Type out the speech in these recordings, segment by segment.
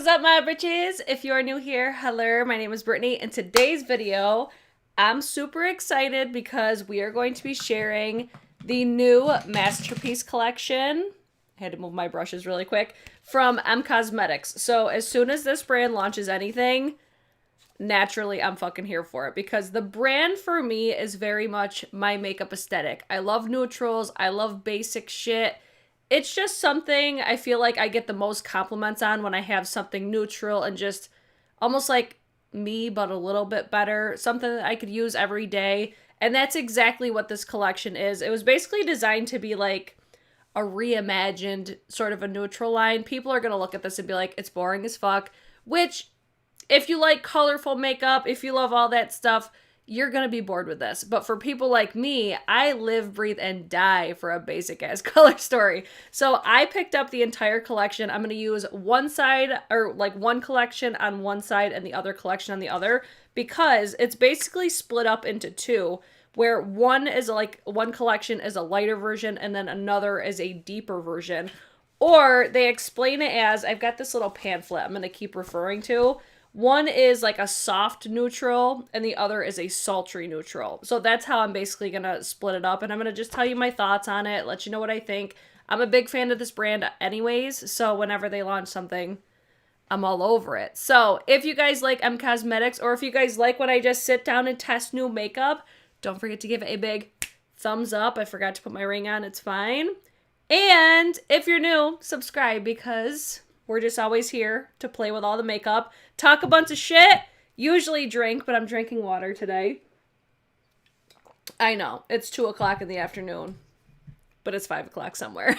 up, my bitches? If you are new here, hello, my name is Brittany. In today's video, I'm super excited because we are going to be sharing the new Masterpiece collection. I had to move my brushes really quick. From Cosmetics. So as soon as this brand launches anything, naturally I'm fucking here for it because the brand for me is very much my makeup aesthetic. I love neutrals. I love basic shit. It's just something I feel like I get the most compliments on when I have something neutral and just almost like me, but a little bit better. Something that I could use every day. And that's exactly what this collection is. It was basically designed to be like a reimagined sort of a neutral line. People are going to look at this and be like, it's boring as fuck. Which, if you like colorful makeup, if you love all that stuff, you're going to be bored with this. But for people like me, I live, breathe, and die for a basic-ass color story. So I picked up the entire collection. I'm going to use one side, or like one collection on one side and the other collection on the other, because it's basically split up into two, where one collection is a lighter version and then another is a deeper version. Or they explain it as, I've got this little pamphlet I'm going to keep referring to. One is like a soft neutral and the other is a sultry neutral. So that's how I'm basically going to split it up. And I'm going to just tell you my thoughts on it, let you know what I think. I'm a big fan of this brand anyways. So whenever they launch something, I'm all over it. So if you guys like Cosmetics, or if you guys like when I just sit down and test new makeup, don't forget to give it a big thumbs up. I forgot to put my ring on. It's fine. And if you're new, subscribe because we're just always here to play with all the makeup, talk a bunch of shit, usually drink, but I'm drinking water today. I know, it's 2 o'clock in the afternoon, but it's 5 o'clock somewhere.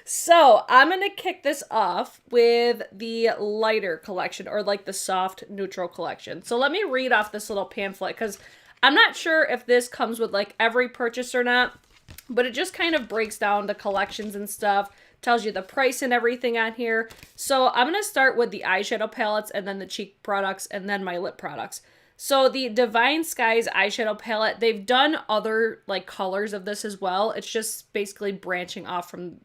So I'm going to kick this off with the lighter collection, or like the soft neutral collection. So let me read off this little pamphlet, because I'm not sure if this comes with like every purchase or not, but it just kind of breaks down the collections and stuff. Tells you the price and everything on here. So I'm going to start with the eyeshadow palettes and then the cheek products and then my lip products. So the Divine Skies eyeshadow palette, they've done other like colors of this as well. It's just basically branching off from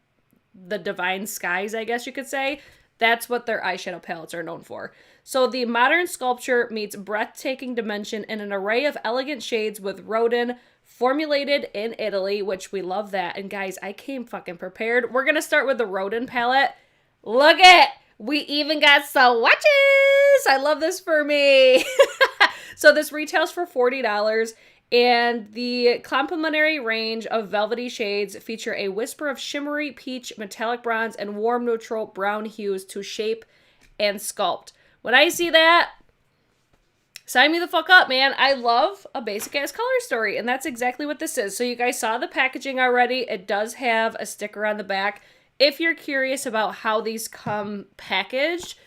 the Divine Skies, I guess you could say. That's what their eyeshadow palettes are known for. So the modern sculpture meets breathtaking dimension in an array of elegant shades with Rodin, formulated in Italy, which we love that. And guys, I came fucking prepared. We're going to start with the Rodin palette. Look it! We even got Swatches! I love this for me. So this retails for $40. And the complimentary range of velvety shades feature a whisper of shimmery peach, metallic bronze, and warm neutral brown hues to shape and sculpt. When I see that, sign me the fuck up, man. I love a basic-ass color story, and that's exactly what this is. So you guys saw the packaging already. It does have a sticker on the back. If you're curious about how these come packaged,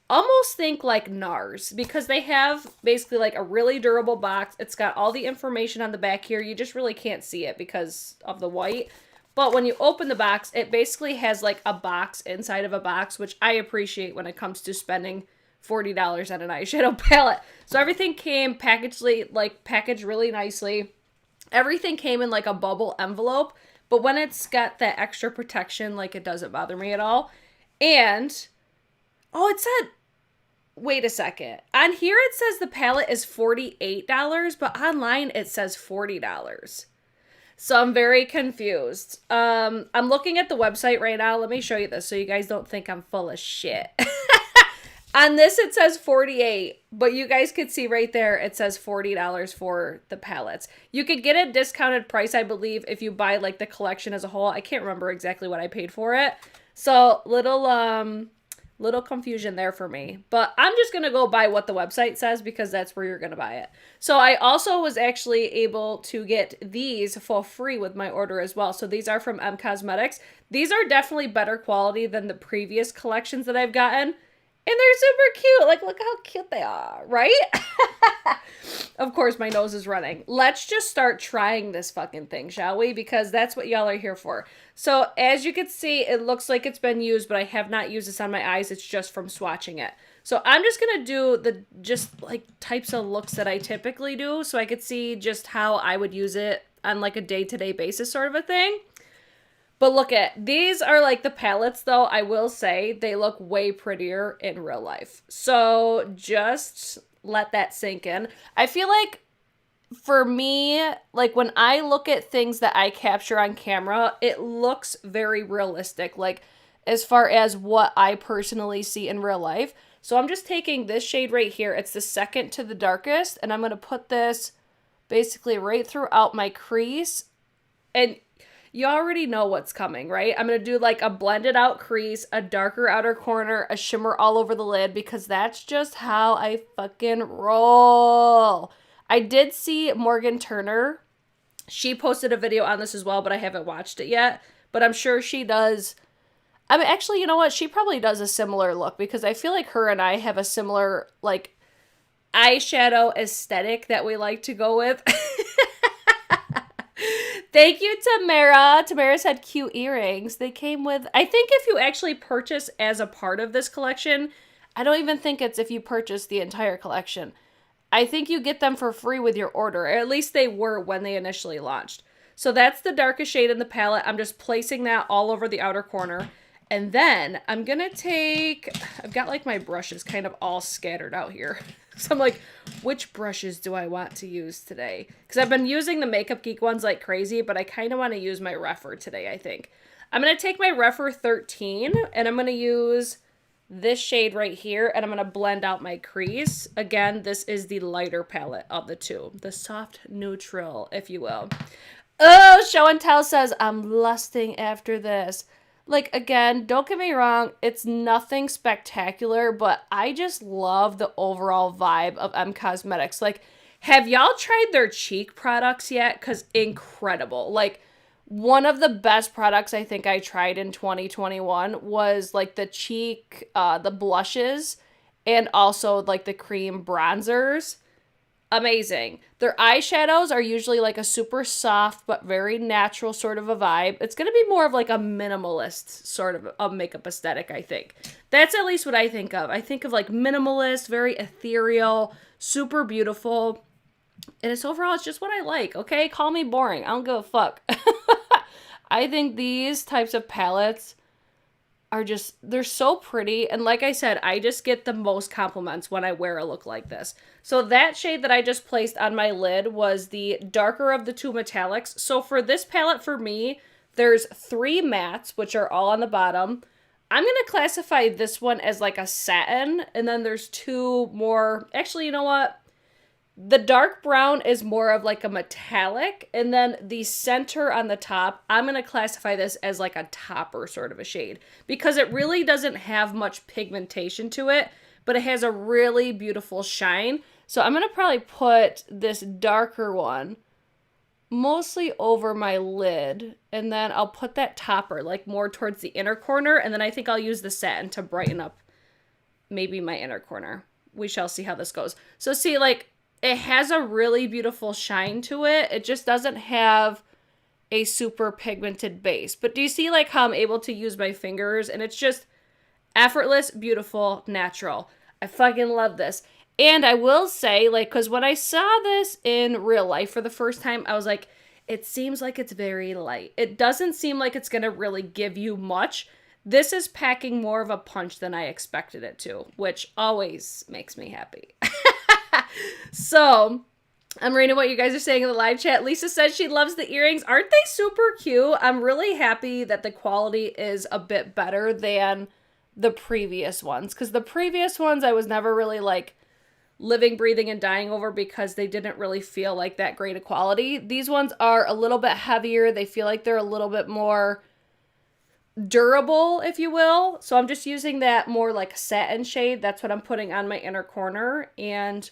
almost think like NARS, because they have basically like a really durable box. It's got all the information on the back here. You just really can't see it because of the white. But when you open the box, it basically has like a box inside of a box, which I appreciate when it comes to spending $40 on an eyeshadow palette. So everything came packaged really nicely. Everything came in like a bubble envelope, but when it's got that extra protection, like it doesn't bother me at all. And, oh, it said, wait a second. On here it says the palette is $48, but online it says $40. So I'm very confused. I'm looking at the website right now. Let me show you this so you guys don't think I'm full of shit. On this, it says $48, but you guys could see right there, it says $40 for the palettes. You could get a discounted price, I believe, if you buy like the collection as a whole. I can't remember exactly what I paid for it. So little confusion there for me. But I'm just going to go by what the website says because that's where you're going to buy it. So I also was actually able to get these for free with my order as well. So these are from Cosmetics. These are definitely better quality than the previous collections that I've gotten. And they're super cute. Like, look how cute they are, right? Of course, my nose is running. Let's just start trying this fucking thing, shall we? Because that's what y'all are here for. So, as you can see, it looks like it's been used, but I have not used this on my eyes. It's just from swatching it. So, I'm just going to do the just, like, types of looks that I typically do so I could see just how I would use it on, like, a day-to-day basis sort of a thing. But look at, these are like the palettes though, I will say, they look way prettier in real life. So just let that sink in. I feel like for me, like when I look at things that I capture on camera, it looks very realistic, like as far as what I personally see in real life. So I'm just taking this shade right here. It's the second to the darkest, and I'm going to put this basically right throughout my crease. And you already know what's coming, right? I'm going to do like a blended out crease, a darker outer corner, a shimmer all over the lid, because that's just how I fucking roll. I did see Morgan Turner. She posted a video on this as well, but I haven't watched it yet. But I'm sure she does. I mean, actually, you know what? She probably does a similar look, because I feel like her and I have a similar, like, eyeshadow aesthetic that we like to go with. Thank you, Tamara. Tamara said cute earrings. They came with, I think if you actually purchase as a part of this collection, I don't even think it's if you purchase the entire collection. I think you get them for free with your order, or at least they were when they initially launched. So that's the darkest shade in the palette. I'm just placing that all over the outer corner. And then I'm going to take, I've got like my brushes kind of all scattered out here. So I'm like, which brushes do I want to use today? Because I've been using the Makeup Geek ones like crazy, but I kind of want to use my Rephr today, I think. I'm going to take my Rephr 13 and I'm going to use this shade right here, and I'm going to blend out my crease. Again, this is the lighter palette of the two. The soft neutral, if you will. Oh, Show and Tell says, I'm lusting after this. Like, again, don't get me wrong, it's nothing spectacular, but I just love the overall vibe of M Cosmetics. Like, have y'all tried their cheek products yet? Because incredible. Like, one of the best products I think I tried in 2021 was like the cheek, the blushes, and also like the cream bronzers. Amazing. Their eyeshadows are usually like a super soft but very natural sort of a vibe. It's going to be more of like a minimalist sort of a makeup aesthetic, I think. That's at least what I think of. I think of like minimalist, very ethereal, super beautiful. And it's overall, it's just what I like, okay? Call me boring. I don't give a fuck. I think these types of palettes are just, they're so pretty. And like I said, I just get the most compliments when I wear a look like this. So that shade that I just placed on my lid was the darker of the two metallics. So for this palette, for me, there's 3 mattes, which are all on the bottom. I'm going to classify this one as like a satin. And then there's 2 more, actually, you know what? The dark brown is more of like a metallic, and then the center on the top, I'm going to classify this as like a topper sort of a shade, because it really doesn't have much pigmentation to it, but it has a really beautiful shine. So I'm going to probably put this darker one mostly over my lid, and then I'll put that topper like more towards the inner corner, and then I think I'll use the satin to brighten up maybe my inner corner. We shall see how this goes. So see, like, it has a really beautiful shine to it. It just doesn't have a super pigmented base. But do you see like how I'm able to use my fingers? And it's just effortless, beautiful, natural. I fucking love this. And I will say, like, because when I saw this in real life for the first time, I was like, it seems like it's very light. It doesn't seem like it's going to really give you much. This is packing more of a punch than I expected it to, which always makes me happy. So, I'm reading what you guys are saying in the live chat. Lisa says she loves the earrings. Aren't they super cute? I'm really happy that the quality is a bit better than the previous ones. Because the previous ones I was never really like living, breathing, and dying over because they didn't really feel like that great a quality. These ones are a little bit heavier. They feel like they're a little bit more durable, if you will. So I'm just using that more like satin shade. That's what I'm putting on my inner corner and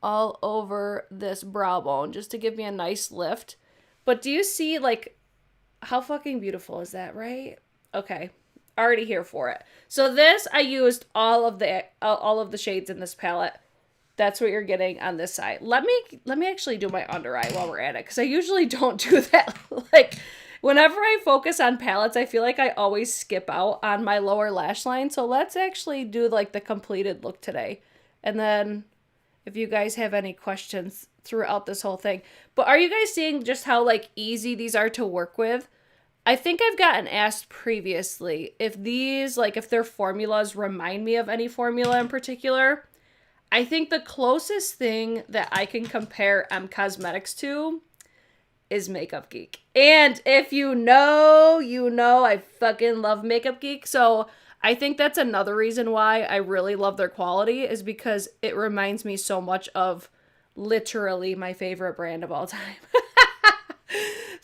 all over this brow bone just to give me a nice lift. But do you see like how fucking beautiful is that, right? Okay, already here for it. So this, I used all of the shades in this palette. That's what you're getting on this side. Let me actually do my under eye while we're at it, because I usually don't do that. Like, whenever I focus on palettes, I feel like I always skip out on my lower lash line. So let's actually do like the completed look today. And then if you guys have any questions throughout this whole thing. But are you guys seeing just how like easy these are to work with? I think I've gotten asked previously if these, like, if their formulas remind me of any formula in particular. I think the closest thing that I can compare Cosmetics to is Makeup Geek. And if you know, you know I fucking love Makeup Geek. So I think that's another reason why I really love their quality, is because it reminds me so much of literally my favorite brand of all time.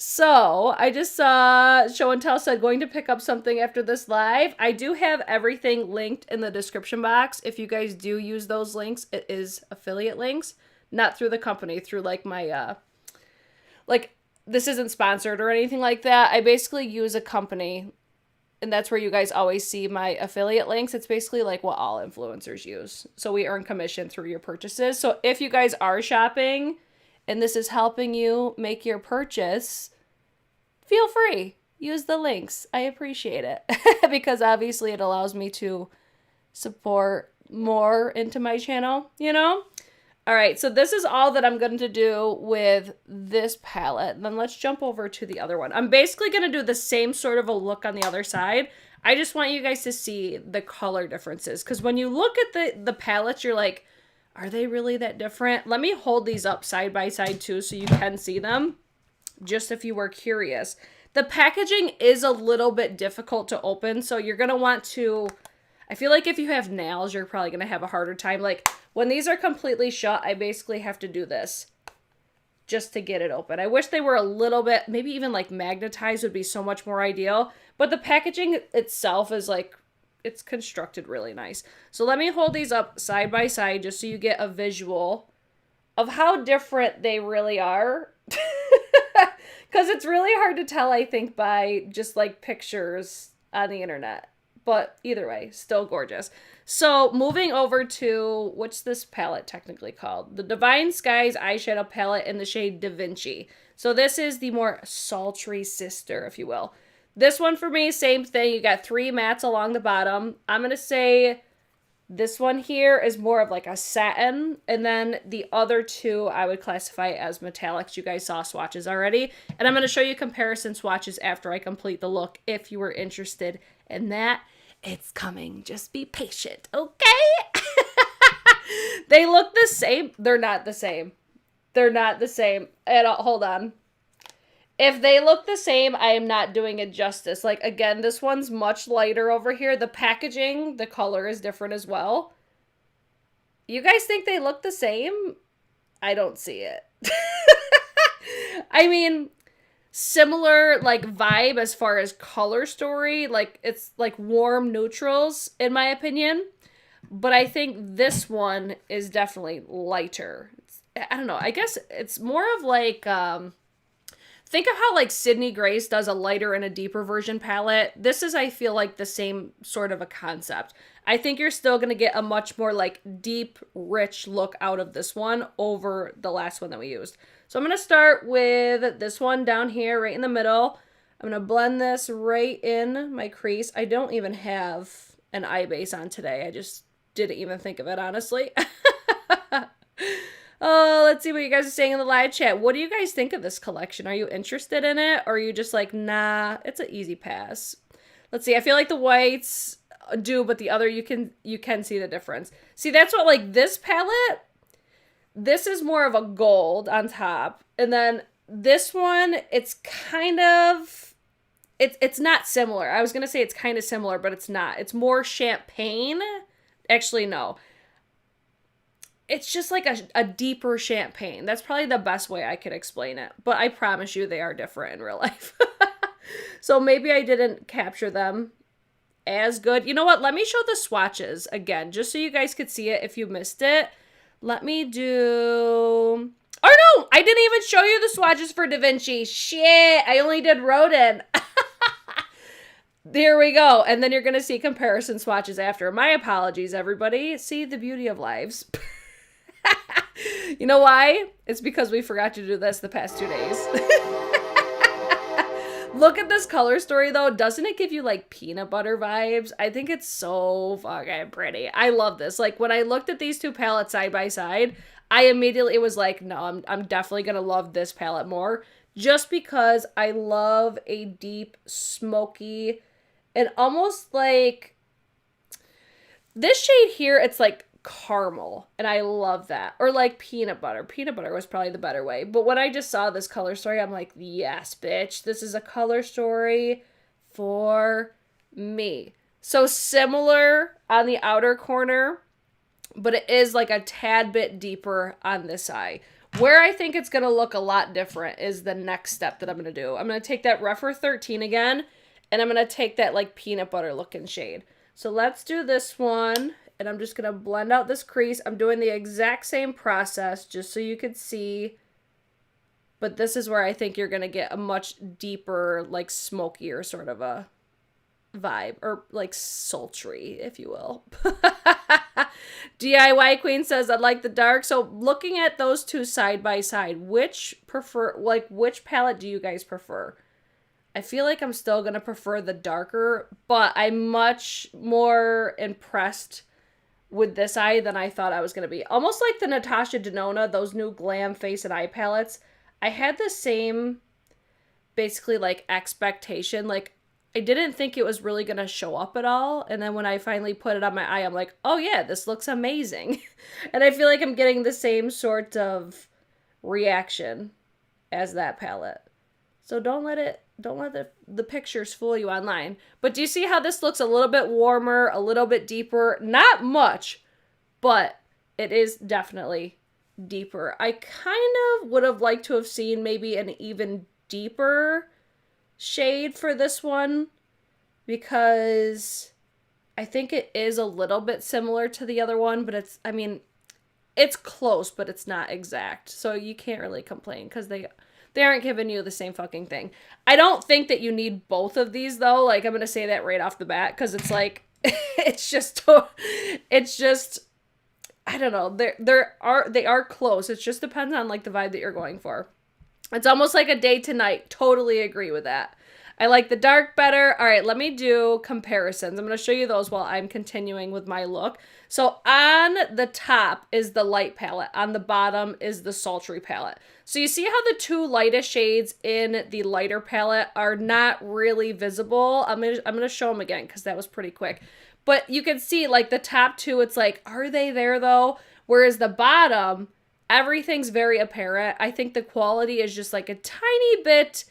So I just saw Show and Tell said going to pick up something after this live. I do have everything linked in the description box. If you guys do use those links, it is affiliate links, not through the company, through like my, like this isn't sponsored or anything like that. I basically use a company, and that's where you guys always see my affiliate links. It's basically like what all influencers use. So we earn commission through your purchases. So if you guys are shopping and this is helping you make your purchase, feel free. Use the links. I appreciate it because obviously it allows me to support more into my channel, you know? All right, so this is all that I'm going to do with this palette. And then let's jump over to the other one. I'm basically going to do the same sort of a look on the other side. I just want you guys to see the color differences, because when you look at the palettes, you're like, are they really that different? Let me hold these up side by side too so you can see them, just if you were curious. The packaging is a little bit difficult to open, so you're going to want to, I feel like if you have nails, you're probably going to have a harder time. Like when these are completely shut, I basically have to do this just to get it open. I wish they were a little bit, maybe even like magnetized would be so much more ideal, but the packaging itself is like, it's constructed really nice. So let me hold these up side by side just so you get a visual of how different they really are. Because it's really hard to tell, I think, by just like pictures on the internet. But either way, still gorgeous. So moving over to, what's this palette technically called? The Divine Skies eyeshadow palette in the shade Da Vinci. So this is the more sultry sister, if you will. This one for me, same thing. You got 3 mattes along the bottom. I'm going to say this one here is more of like a satin. And then the other 2 I would classify as metallics. You guys saw swatches already. And I'm going to show you comparison swatches after I complete the look if you were interested in that. It's coming. Just be patient, okay? They look the same. They're not the same. They're not the same at all. Hold on. If they look the same, I am not doing it justice. Like, again, this one's much lighter over here. The packaging, the color is different as well. You guys think they look the same? I don't see it. I mean, similar, like, vibe as far as color story. Like, it's, like, warm neutrals, in my opinion. But I think this one is definitely lighter. I don't know. I guess it's more of, like, think of how, like, Sydney Grace does a lighter and a deeper version palette. This is, I feel like, the same sort of a concept. I think you're still going to get a much more, like, deep, rich look out of this one over the last one that we used. So I'm going to start with this one down here, right in the middle. I'm going to blend this right in my crease. I don't even have an eye base on today. I just didn't even think of it, honestly. Oh, let's see what you guys are saying in the live chat. What do you guys think of this collection? Are you interested in it? Or are you just like, nah, it's an easy pass? Let's see. I feel like the whites do, but the other, you can see the difference. See, that's what, like, this palette, this is more of a gold on top. And then this one, it's kind of, it's not similar. I was going to say it's kind of similar, but it's not. It's more champagne. Actually, no. It's just like a deeper champagne. That's probably the best way I could explain it. But I promise you they are different in real life. So maybe I didn't capture them as good. You know what? Let me show the swatches again, just so you guys could see it if you missed it. Let me do... Oh no! I didn't even show you the swatches for Da Vinci. Shit! I only did Rodin. There we go. And then you're going to see comparison swatches after. My apologies, everybody. See the beauty of lives. You know why? It's because we forgot to do this the past 2 days. Look at this color story, though. Doesn't it give you, like, peanut butter vibes? I think it's so fucking pretty. I love this. Like, when I looked at these 2 palettes side by side, I immediately was like, no, I'm definitely going to love this palette more just because I love a deep, smoky, and almost like this shade here, it's like caramel, and I love that. Or like peanut butter. Peanut butter was probably the better way. But when I just saw this color story, I'm like, yes, bitch, this is a color story for me. So similar on the outer corner, but it is like a tad bit deeper on this eye. Where I think it's going to look a lot different is the next step that I'm going to do. I'm going to take that Refer 13 again, and I'm going to take that like peanut butter looking shade. So let's do this one, and I'm just going to blend out this crease. I'm doing the exact same process just so you could see, but this is where I think you're going to get a much deeper, like smokier sort of a vibe, or like sultry, if you will. DIY Queen says, I like the dark. So looking at those two side by side, which palette do you guys prefer? I feel like I'm still going to prefer the darker, but I'm much more impressed with this eye than I thought I was going to be. Almost like the Natasha Denona, those new Glam Face and Eye palettes. I had the same, basically, like, expectation. Like, I didn't think it was really going to show up at all. And then when I finally put it on my eye, I'm like, oh yeah, this looks amazing. And I feel like I'm getting the same sort of reaction as that palette. So don't let the pictures fool you online. But do you see how this looks a little bit warmer, a little bit deeper? Not much, but it is definitely deeper. I kind of would have liked to have seen maybe an even deeper shade for this one, because I think it is a little bit similar to the other one, but it's close, but it's not exact. So you can't really complain because they aren't giving you the same fucking thing. I don't think that you need both of these though. Like, I'm going to say that right off the bat, because it's like, it's just, I don't know. They are close. It just depends on like the vibe that you're going for. It's almost like a day to night. Totally agree with that. I like the dark better. All right, let me do comparisons. I'm going to show you those while I'm continuing with my look. So on the top is the light palette. On the bottom is the sultry palette. So you see how the two lightest shades in the lighter palette are not really visible. I'm gonna show them again because that was pretty quick. But you can see like the top two, it's like, are they there though? Whereas the bottom, everything's very apparent. I think the quality is just like a tiny bit,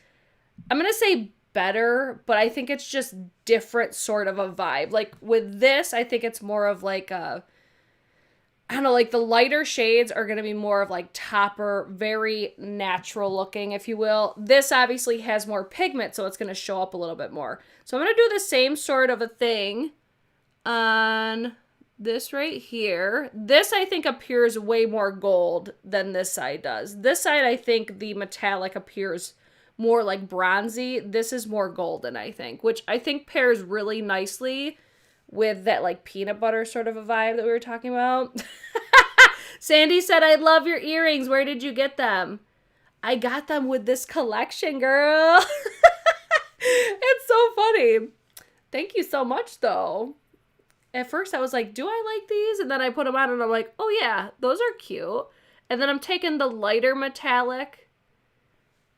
I'm going to say better, but I think it's just different sort of a vibe. Like with this, I think it's more of like a, I don't know, like the lighter shades are going to be more of like topper, very natural looking, if you will. This obviously has more pigment, so it's going to show up a little bit more. So I'm going to do the same sort of a thing on this right here. This, I think, appears way more gold than this side does. This side, I think the metallic appears more like bronzy. This is more golden, I think, which I think pairs really nicely with that like peanut butter sort of a vibe that we were talking about. Sandy said, I love your earrings. Where did you get them? I got them with this collection, girl. It's so funny. Thank you so much, though. At first, I was like, do I like these? And then I put them on, and I'm like, oh, yeah, those are cute. And then I'm taking the lighter metallic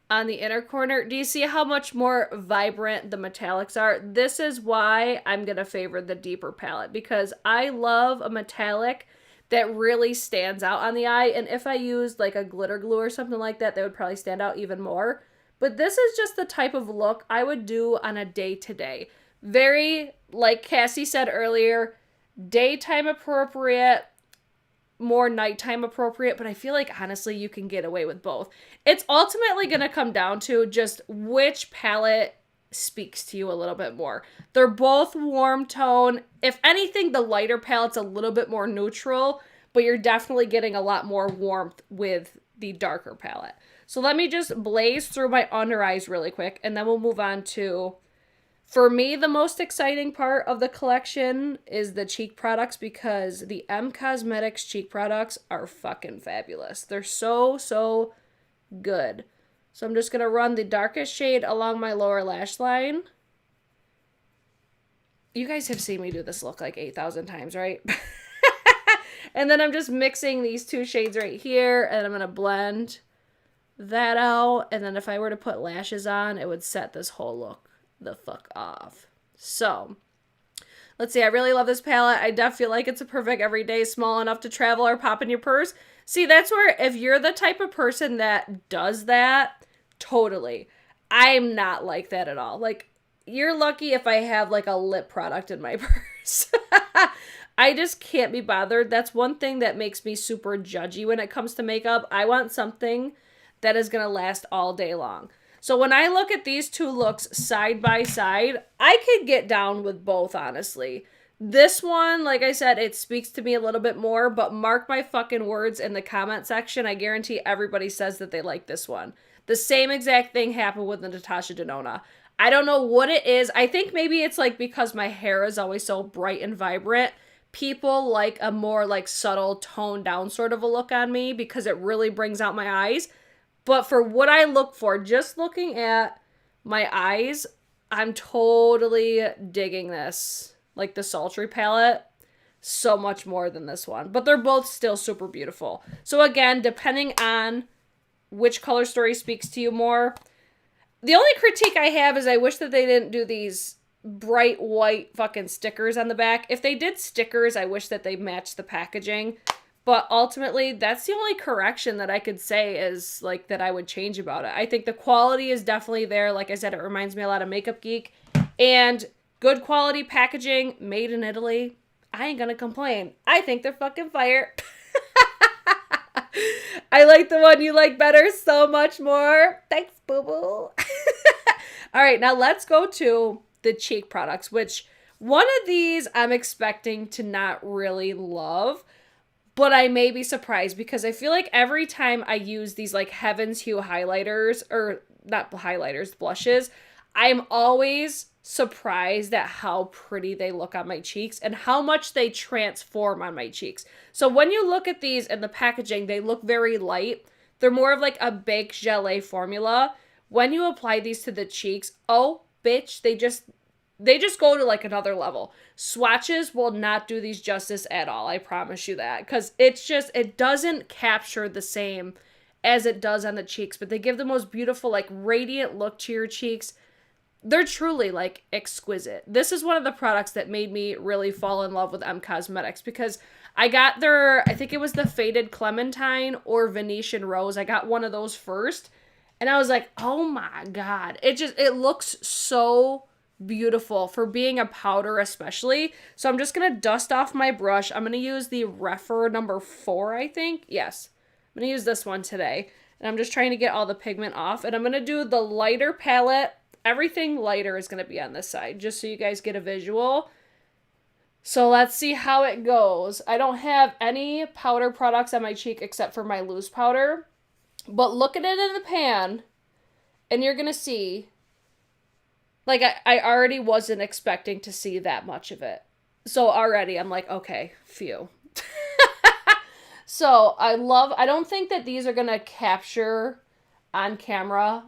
on the inner corner. Do you see how much more vibrant the metallics are? This is why I'm going to favor the deeper palette, because I love a metallic that really stands out on the eye. And if I used like a glitter glue or something like that, that would probably stand out even more. But this is just the type of look I would do on a day-to-day. Very, like Cassie said earlier, daytime appropriate, more nighttime appropriate, but I feel like honestly you can get away with both. It's ultimately going to come down to just which palette speaks to you a little bit more. They're both warm tone. If anything, the lighter palette's a little bit more neutral, but you're definitely getting a lot more warmth with the darker palette. So let me just blaze through my under eyes really quick, and then we'll move on to, for me, the most exciting part of the collection is the cheek products, because the M Cosmetics cheek products are fucking fabulous. They're so, so good. So I'm just going to run the darkest shade along my lower lash line. You guys have seen me do this look like 8,000 times, right? And then I'm just mixing these two shades right here, and I'm going to blend that out. And then if I were to put lashes on, it would set this whole look the fuck off. So let's see. I really love this palette. I definitely feel like it's a perfect everyday, small enough to travel or pop in your purse. See, that's where if you're the type of person that does that, totally. I'm not like that at all. Like, you're lucky if I have like a lip product in my purse. I just can't be bothered. That's one thing that makes me super judgy when it comes to makeup. I want something that is going to last all day long. So when I look at these two looks side by side, I could get down with both, honestly. This one, like I said, it speaks to me a little bit more, but mark my fucking words in the comment section. I guarantee everybody says that they like this one. The same exact thing happened with the Natasha Denona. I don't know what it is. I think maybe it's like because my hair is always so bright and vibrant. People like a more like subtle, toned down sort of a look on me because it really brings out my eyes. But for what I look for, just looking at my eyes, I'm totally digging this. Like the Sultry palette, so much more than this one. But they're both still super beautiful. So again, depending on which color story speaks to you more. The only critique I have is I wish that they didn't do these bright white fucking stickers on the back. If they did stickers, I wish that they matched the packaging. But ultimately, that's the only correction that I could say is like that I would change about it. I think the quality is definitely there. Like I said, it reminds me a lot of Makeup Geek. And good quality packaging, made in Italy. I ain't gonna complain. I think they're fucking fire. I like the one you like better so much more. Thanks, boo-boo. All right, now let's go to the cheek products, which one of these I'm expecting to not really love, but I may be surprised because I feel like every time I use these like Heaven's Hue highlighters, or not highlighters, blushes, I'm always surprised at how pretty they look on my cheeks and how much they transform on my cheeks. So when you look at these in the packaging, they look very light. They're more of like a baked gelée formula. When you apply these to the cheeks, oh bitch, they just go to like another level. Swatches will not do these justice at all. I promise you that. Because it doesn't capture the same as it does on the cheeks. But they give the most beautiful, like radiant look to your cheeks. They're truly like exquisite. This is one of the products that made me really fall in love with M Cosmetics because I got their, I think it was the Faded Clementine or Venetian Rose. I got one of those first. And I was like, oh my God. It looks so beautiful for being a powder especially. So I'm just going to dust off my brush. I'm going to use the Refer number 4, I think. Yes. I'm going to use this one today. And I'm just trying to get all the pigment off. And I'm going to do the lighter palette. Everything lighter is going to be on this side, just so you guys get a visual. So let's see how it goes. I don't have any powder products on my cheek except for my loose powder. But look at it in the pan, and you're going to see, like, I already wasn't expecting to see that much of it. So already I'm like, okay, phew. So I don't think that these are going to capture on camera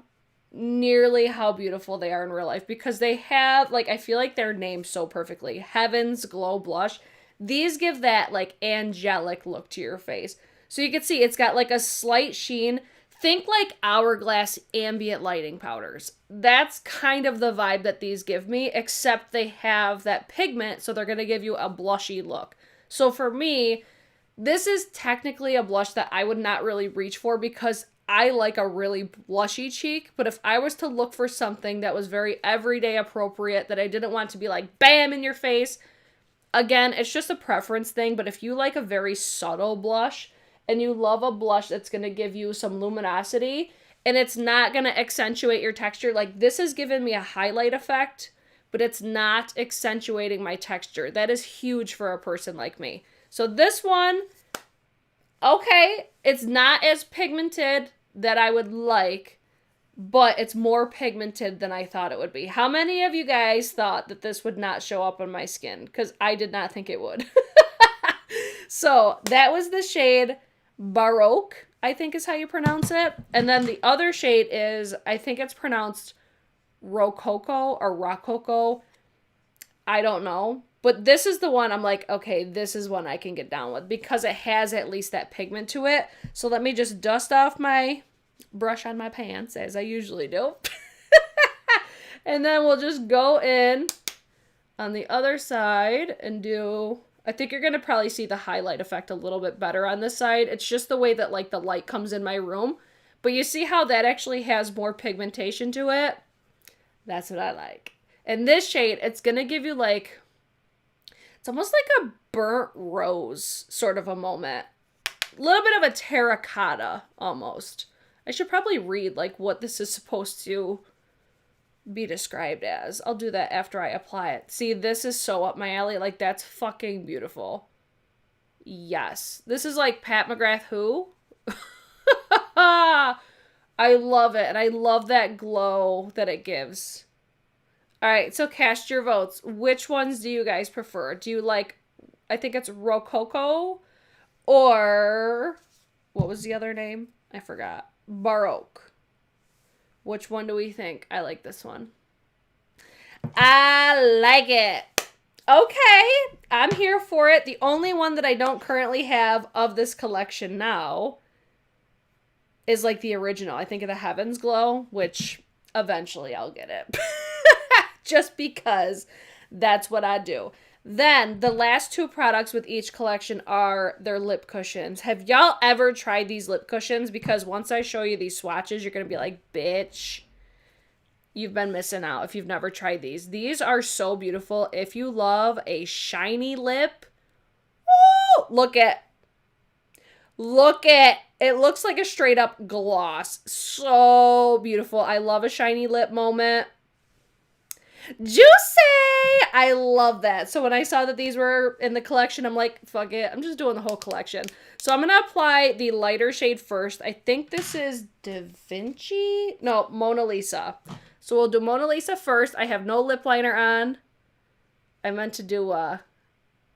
nearly how beautiful they are in real life because they have, like, I feel like they're named so perfectly. Heaven's Glow Blush. These give that, like, angelic look to your face. So you can see it's got like a slight sheen. Think like Hourglass ambient lighting powders. That's kind of the vibe that these give me, except they have that pigment, so they're going to give you a blushy look. So for me, this is technically a blush that I would not really reach for because I like a really blushy cheek. But if I was to look for something that was very everyday appropriate, that I didn't want to be like bam in your face, again, it's just a preference thing. But if you like a very subtle blush, and you love a blush that's going to give you some luminosity, and it's not going to accentuate your texture. Like, this has given me a highlight effect, but it's not accentuating my texture. That is huge for a person like me. So this one, okay, it's not as pigmented that I would like, but it's more pigmented than I thought it would be. How many of you guys thought that this would not show up on my skin? Because I did not think it would. So that was the shade Baroque, I think is how you pronounce it. And then the other shade is, I think it's pronounced Rococo or Rococo. I don't know. But this is the one I'm like, okay, this is one I can get down with because it has at least that pigment to it. So let me just dust off my brush on my pants as I usually do. And then we'll just go in on the other side and do, I think you're going to probably see the highlight effect a little bit better on this side. It's just the way that like the light comes in my room. But you see how that actually has more pigmentation to it? That's what I like. And this shade, it's going to give you like, it's almost like a burnt rose sort of a moment. A little bit of a terracotta almost. I should probably read like what this is supposed to be described as. I'll do that after I apply it. See, this is so up my alley. Like, that's fucking beautiful. Yes. This is like Pat McGrath Who. I love it. And I love that glow that it gives. All right, so cast your votes. Which ones do you guys prefer? Do you like, I think it's Rococo, or what was the other name? I forgot. Baroque. Which one do we think? I like this one. I like it. Okay, I'm here for it. The only one that I don't currently have of this collection now is like the original. I think of the Heavens Glow, which eventually I'll get it. Just because that's what I do. Then the last two products with each collection are their lip cushions. Have y'all ever tried these lip cushions? Because once I show you these swatches, you're going to be like, bitch, you've been missing out if you've never tried these. These are so beautiful. If you love a shiny lip, woo, look at, it looks like a straight up gloss. So beautiful. I love a shiny lip moment. Juicy! I love that. So when I saw that these were in the collection, I'm like, fuck it. I'm just doing the whole collection. So I'm going to apply the lighter shade first. I think this is Da Vinci? No, Mona Lisa. So we'll do Mona Lisa first. I have no lip liner on. I meant to do a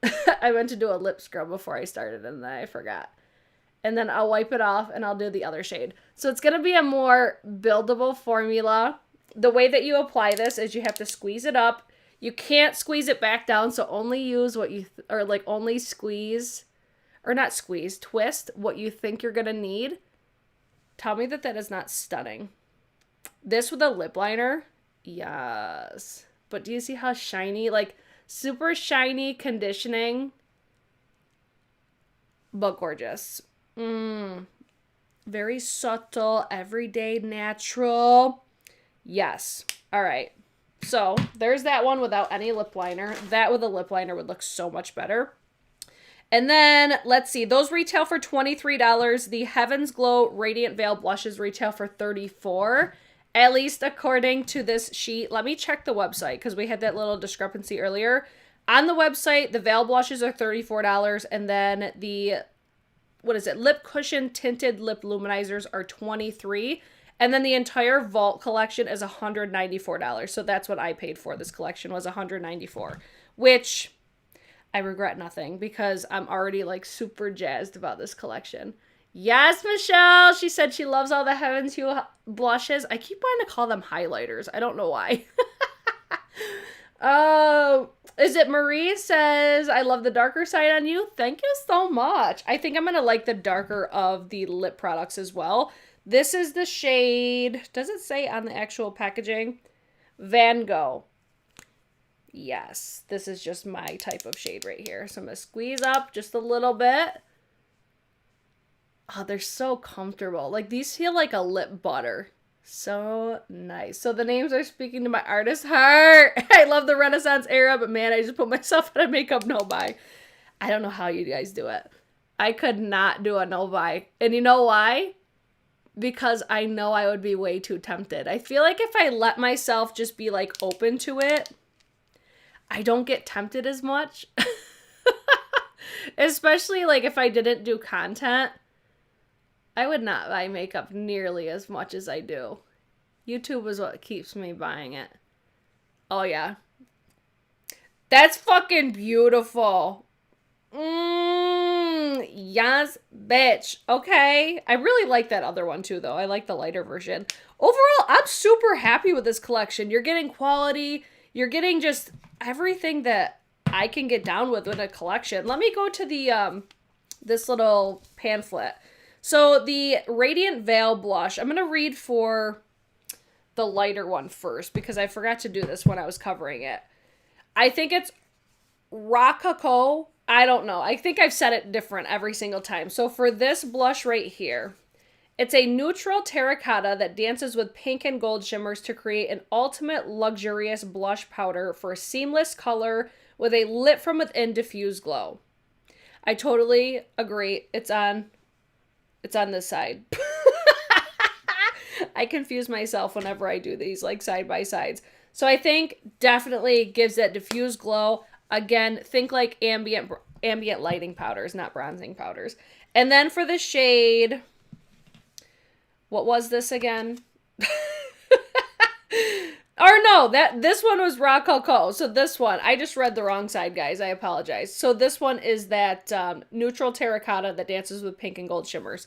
lip scrub before I started and then I forgot. And then I'll wipe it off and I'll do the other shade. So it's going to be a more buildable formula. The way that you apply this is you have to squeeze it up. You can't squeeze it back down, so only use what you, only squeeze, or not squeeze, twist what you think you're going to need. Tell me that that is not stunning. This with a lip liner, yes. But do you see how shiny, like super shiny conditioning, but gorgeous. Very subtle, everyday, natural. Yes. All right. So there's that one without any lip liner. That with a lip liner would look so much better. And then let's see. Those retail for $23. The Heavens Glow Radiant Veil blushes retail for $34. At least according to this sheet. Let me check the website because we had that little discrepancy earlier. On the website, the veil blushes are $34. And then the, lip cushion tinted lip luminizers are $23. And then the entire Vault collection is $194. So that's what I paid for. This collection was $194, which I regret nothing because I'm already like super jazzed about this collection. Yes, Michelle. She said she loves all the Heavens Hue blushes. I keep wanting to call them highlighters. I don't know why. Oh, is it Marie says, I love the darker side on you. Thank you so much. I think I'm going to like the darker of the lip products as well. This is the shade, does it say on the actual packaging? Van Gogh. Yes, this is just my type of shade right here. So I'm going to squeeze up just a little bit. Oh, they're so comfortable. Like these feel like a lip butter. So nice. So the names are speaking to my artist heart. I love the Renaissance era, but man, I just put myself in a makeup no-buy. I don't know how you guys do it. I could not do a no-buy. And you know why? Because I know I would be way too tempted. I feel like if I let myself just be like open to it, I don't get tempted as much. Especially like if I didn't do content, I would not buy makeup nearly as much as I do. YouTube is what keeps me buying it. Oh yeah. That's fucking beautiful. Yes, bitch. Okay. I really like that other one too, though. I like the lighter version. Overall, I'm super happy with this collection. You're getting quality. You're getting just everything that I can get down with in a collection. Let me go to the, this little pamphlet. So the Radiant Veil blush, I'm going to read for the lighter one first because I forgot to do this when I was covering it. I think it's Rococo. I don't know. I think I've said it different every single time. So for this blush right here, it's a neutral terracotta that dances with pink and gold shimmers to create an ultimate luxurious blush powder for a seamless color with a lit from within diffused glow. I totally agree. It's on this side. I confuse myself whenever I do these like side by sides. So I think definitely gives that diffused glow. Again, think like ambient lighting powders, not bronzing powders. And then for the shade, what was this again? Or no, this one was Rococo. So this one, I just read the wrong side, guys. I apologize. So this one is that neutral terracotta that dances with pink and gold shimmers.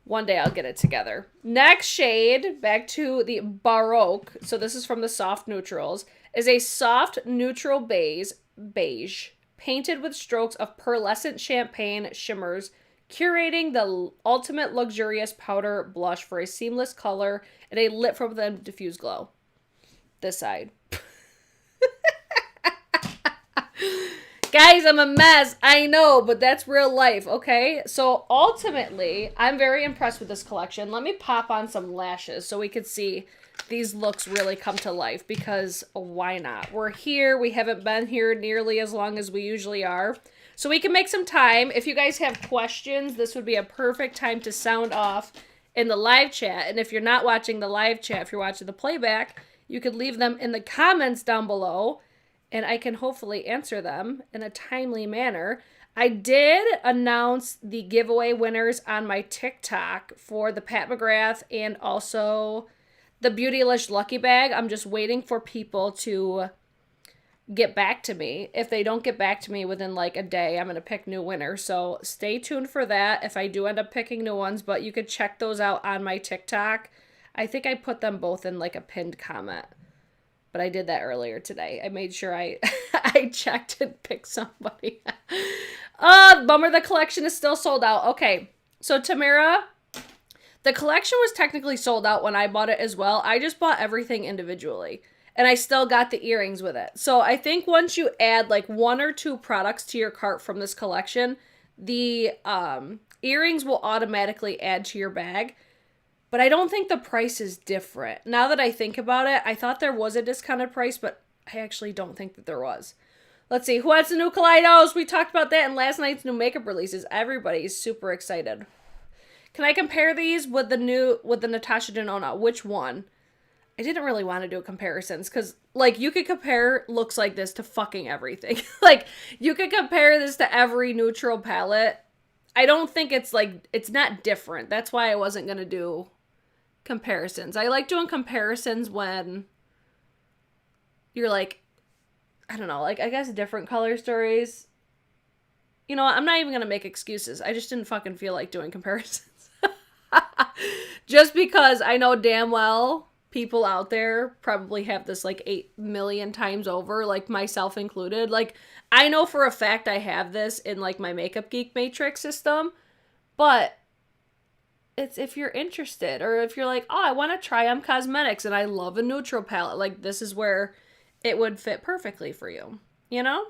One day I'll get it together. Next shade, back to the Baroque. So this is from the Soft Neutrals. Is a soft neutral beige painted with strokes of pearlescent champagne shimmers, curating the ultimate luxurious powder blush for a seamless color and a lit from within diffused glow. This side. Guys, I'm a mess. I know, but that's real life, okay? So ultimately, I'm very impressed with this collection. Let me pop on some lashes so we could see these looks really come to life because why not? We're here. We haven't been here nearly as long as we usually are. So we can make some time. If you guys have questions, this would be a perfect time to sound off in the live chat. And if you're not watching the live chat, if you're watching the playback, you could leave them in the comments down below and I can hopefully answer them in a timely manner. I did announce the giveaway winners on my TikTok for the Pat McGrath and also the Beautylish Lucky Bag. I'm just waiting for people to get back to me. If they don't get back to me within like a day, I'm going to pick new winners. So stay tuned for that if I do end up picking new ones, but you could check those out on my TikTok. I think I put them both in like a pinned comment. But I did that earlier today. I made sure I checked and picked somebody. Bummer the collection is still sold out. Okay, so Tamara, the collection was technically sold out when I bought it as well. I just bought everything individually. And I still got the earrings with it. So I think once you add like 1 or 2 products to your cart from this collection, the earrings will automatically add to your bag. But I don't think the price is different. Now that I think about it, I thought there was a discounted price, but I actually don't think that there was. Let's see. Who has the new Kaleidos? We talked about that in last night's new makeup releases. Everybody's super excited. Can I compare these with the Natasha Denona? Which one? I didn't really want to do comparisons because, like, you could compare looks like this to fucking everything. Like, you could compare this to every neutral palette. I don't think it's, like, it's not different. That's why I wasn't going to do comparisons. I like doing comparisons when you're, like, I don't know, like, I guess different color stories. You know what? I'm not even going to make excuses. I just didn't fucking feel like doing comparisons. Just because I know damn well people out there probably have this like 8 million times over, like myself included. Like, I know for a fact I have this in like my Makeup Geek Matrix system, but it's if you're interested or if you're like, oh, I want to try on cosmetics and I love a neutral palette, like this is where it would fit perfectly for you, you know?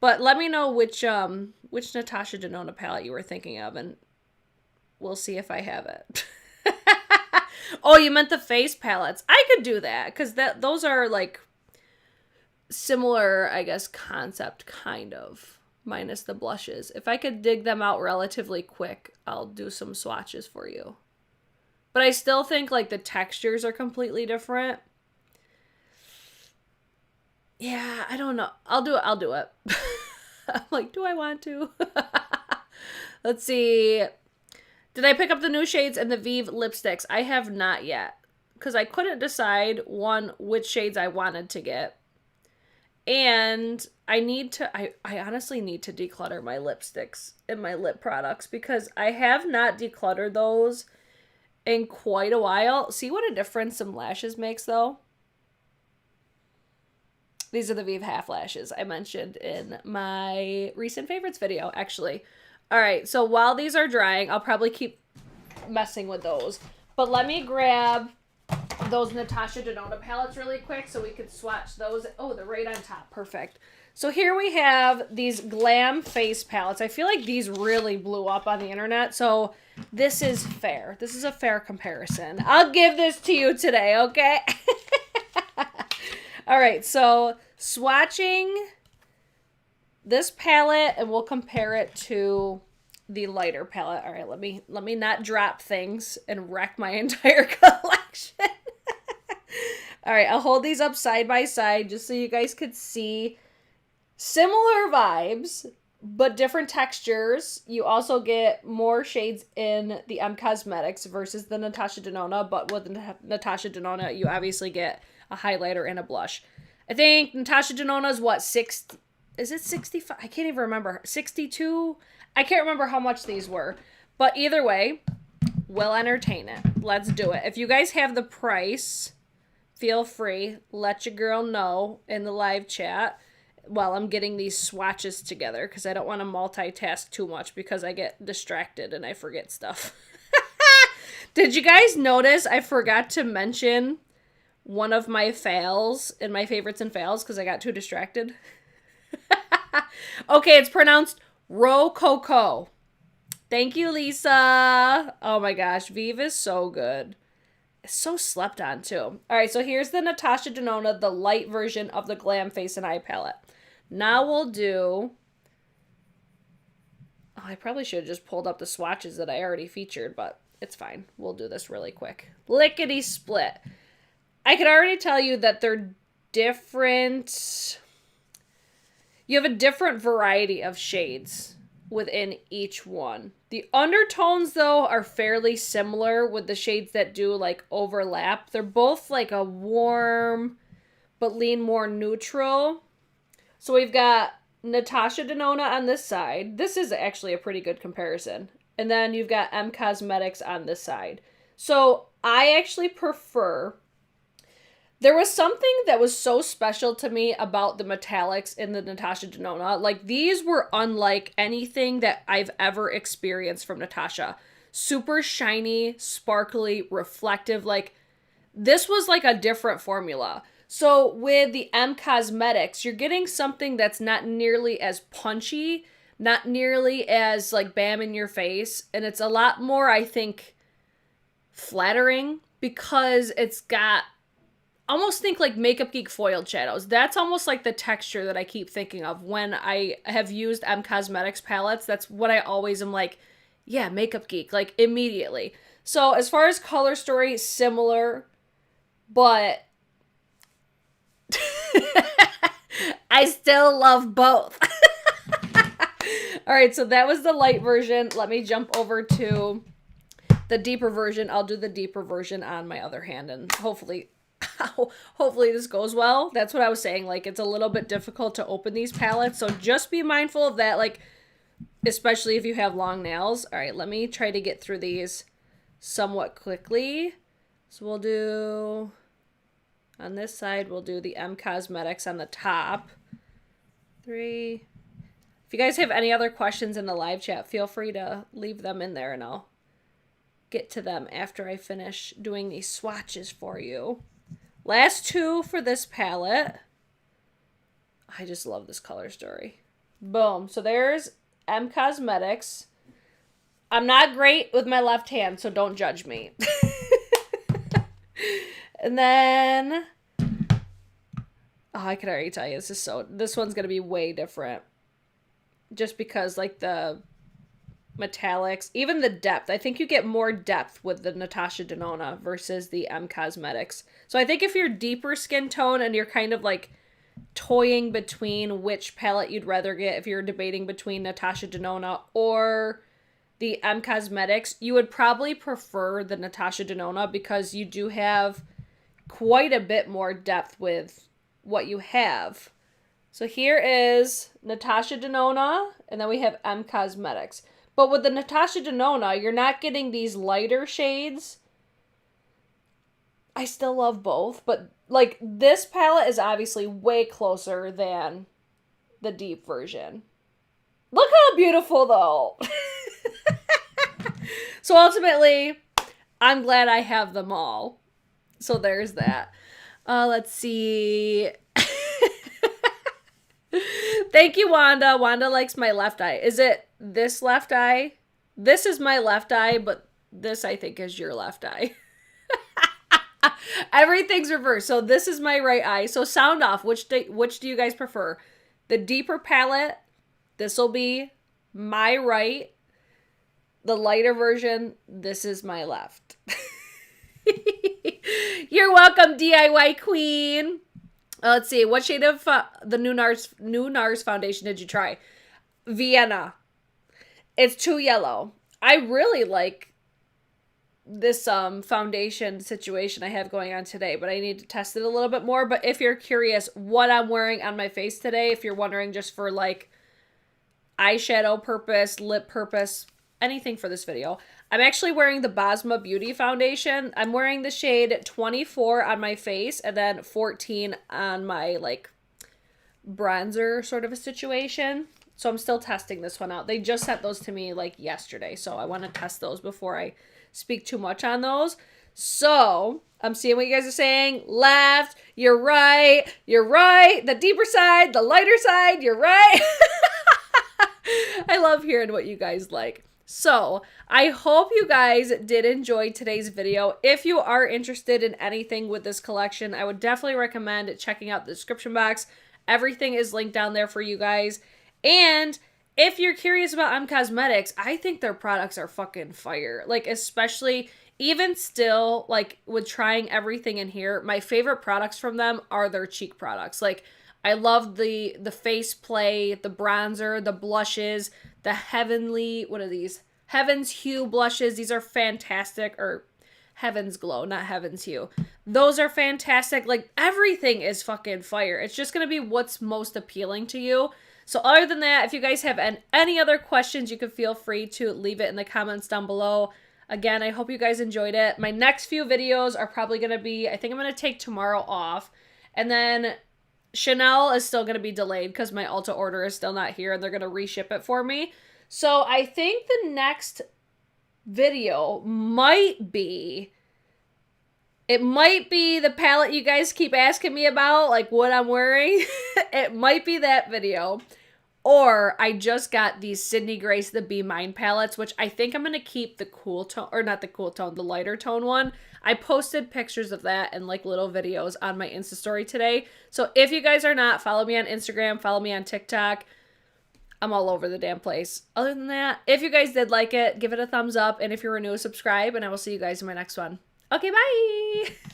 But let me know which Natasha Denona palette you were thinking of and we'll see if I have it. Oh, you meant the face palettes. I could do that because those are like similar, I guess, concept kind of, minus the blushes. If I could dig them out relatively quick, I'll do some swatches for you. But I still think like the textures are completely different. Yeah, I don't know. I'll do it. I'm like, do I want to? Let's see. Did I pick up the new shades and the Vive lipsticks? I have not yet. Because I couldn't decide, one, which shades I wanted to get. And I honestly need to declutter my lipsticks and my lip products. Because I have not decluttered those in quite a while. See what a difference some lashes makes, though? These are the Vive half lashes I mentioned in my recent favorites video, actually. All right, so while these are drying, I'll probably keep messing with those. But let me grab those Natasha Denona palettes really quick so we could swatch those. Oh, they're right on top. Perfect. So here we have these Glam Face palettes. I feel like these really blew up on the internet, so this is fair. This is a fair comparison. I'll give this to you today, okay? All right, so swatching this palette, and we'll compare it to the lighter palette. All right, let me not drop things and wreck my entire collection. All right, I'll hold these up side by side just so you guys could see similar vibes, but different textures. You also get more shades in the M Cosmetics versus the Natasha Denona, but with the Natasha Denona, you obviously get a highlighter and a blush. I think Natasha Denona is what, is it 65? I can't even remember. 62? I can't remember how much these were. But either way, we'll entertain it. Let's do it. If you guys have the price, feel free. Let your girl know in the live chat while I'm getting these swatches together, because I don't want to multitask too much because I get distracted and I forget stuff. Did you guys notice I forgot to mention one of my fails in my favorites and fails because I got too distracted? Okay, it's pronounced Rococo. Thank you, Lisa. Oh my gosh, Vive is so good. It's so slept on too. All right, so here's the Natasha Denona, the light version of the Glam Face and Eye palette. Now we'll do... Oh, I probably should have just pulled up the swatches that I already featured, but it's fine. We'll do this really quick. Lickety split. I could already tell you that they're different... You have a different variety of shades within each one. The undertones, though, are fairly similar with the shades that do, like, overlap. They're both, like, a warm but lean more neutral. So we've got Natasha Denona on this side. This is actually a pretty good comparison. And then you've got M Cosmetics on this side. So I actually prefer... There was something that was so special to me about the metallics in the Natasha Denona. Like, these were unlike anything that I've ever experienced from Natasha. Super shiny, sparkly, reflective. Like, this was like a different formula. So with the M Cosmetics, you're getting something that's not nearly as punchy, not nearly as, like, bam in your face. And it's a lot more, I think, flattering because it's got... almost think like Makeup Geek foiled shadows. That's almost like the texture that I keep thinking of when I have used M Cosmetics palettes. That's what I always am like, yeah, Makeup Geek, like immediately. So as far as color story, similar, but I still love both. All right, so that was the light version. Let me jump over to the deeper version. I'll do the deeper version on my other hand, and hopefully this goes well. That's what I was saying. Like, it's a little bit difficult to open these palettes, so just be mindful of that, like, especially if you have long nails. All right, let me try to get through these somewhat quickly. So we'll do, on this side, we'll do the M Cosmetics on the top. 3. If you guys have any other questions in the live chat, feel free to leave them in there and I'll get to them after I finish doing these swatches for you. Last two for this palette. I just love this color story. Boom. So there's M Cosmetics. I'm not great with my left hand, so don't judge me. And then... Oh, I can already tell you, this one's going to be way different. Just because, like, the metallics, even the depth. I think you get more depth with the Natasha Denona versus the M Cosmetics. So I think if you're deeper skin tone and you're kind of like toying between which palette you'd rather get, if you're debating between Natasha Denona or the M Cosmetics, you would probably prefer the Natasha Denona because you do have quite a bit more depth with what you have. So here is Natasha Denona, and then we have M Cosmetics. But with the Natasha Denona, you're not getting these lighter shades. I still love both, but like this palette is obviously way closer than the deep version. Look how beautiful, though. So ultimately, I'm glad I have them all. So there's that. Let's see. Thank you, Wanda. Wanda likes my left eye. Is it this left eye? This is my left eye, but this, I think, is your left eye. Everything's reversed. So this is my right eye. So sound off. Which do you guys prefer? The deeper palette. This will be my right. The lighter version. This is my left. You're welcome, DIY queen. Let's see. What shade of the new NARS foundation did you try? Vienna. It's too yellow. I really like this foundation situation I have going on today, but I need to test it a little bit more. But if you're curious what I'm wearing on my face today, if you're wondering just for like eyeshadow purpose, lip purpose, anything for this video, I'm actually wearing the Bosma Beauty foundation. I'm wearing the shade 24 on my face and then 14 on my like bronzer sort of a situation. So I'm still testing this one out. They just sent those to me like yesterday, so I want to test those before I speak too much on those. So I'm seeing what you guys are saying. Left, you're right, the deeper side, the lighter side, you're right. I love hearing what you guys like. So I hope you guys did enjoy today's video. If you are interested in anything with this collection, I would definitely recommend checking out the description box. Everything is linked down there for you guys. And if you're curious about Cosmetics, I think their products are fucking fire. Like, especially, even still, like, with trying everything in here, my favorite products from them are their cheek products. Like, I love the face play, the bronzer, the blushes, the heavenly, what are these? Heaven's Hue blushes. These are fantastic. Or Heaven's Glow, not Heaven's Hue. Those are fantastic. Like, everything is fucking fire. It's just going to be what's most appealing to you. So other than that, if you guys have any other questions, you can feel free to leave it in the comments down below. Again, I hope you guys enjoyed it. My next few videos are probably going to be, I think I'm going to take tomorrow off. And then Chanel is still going to be delayed because my Ulta order is still not here and they're going to reship it for me. So I think the next video might be, it might be the palette you guys keep asking me about, like what I'm wearing. It might be that video. Or I just got these Sydney Grace, the Be Mine palettes, which I think I'm going to keep the cool tone, or not the cool tone, the lighter tone one. I posted pictures of that and like little videos on my Insta story today. So if you guys are not, follow me on Instagram, follow me on TikTok. I'm all over the damn place. Other than that, if you guys did like it, give it a thumbs up. And if you're new, subscribe. And I will see you guys in my next one. Okay, bye!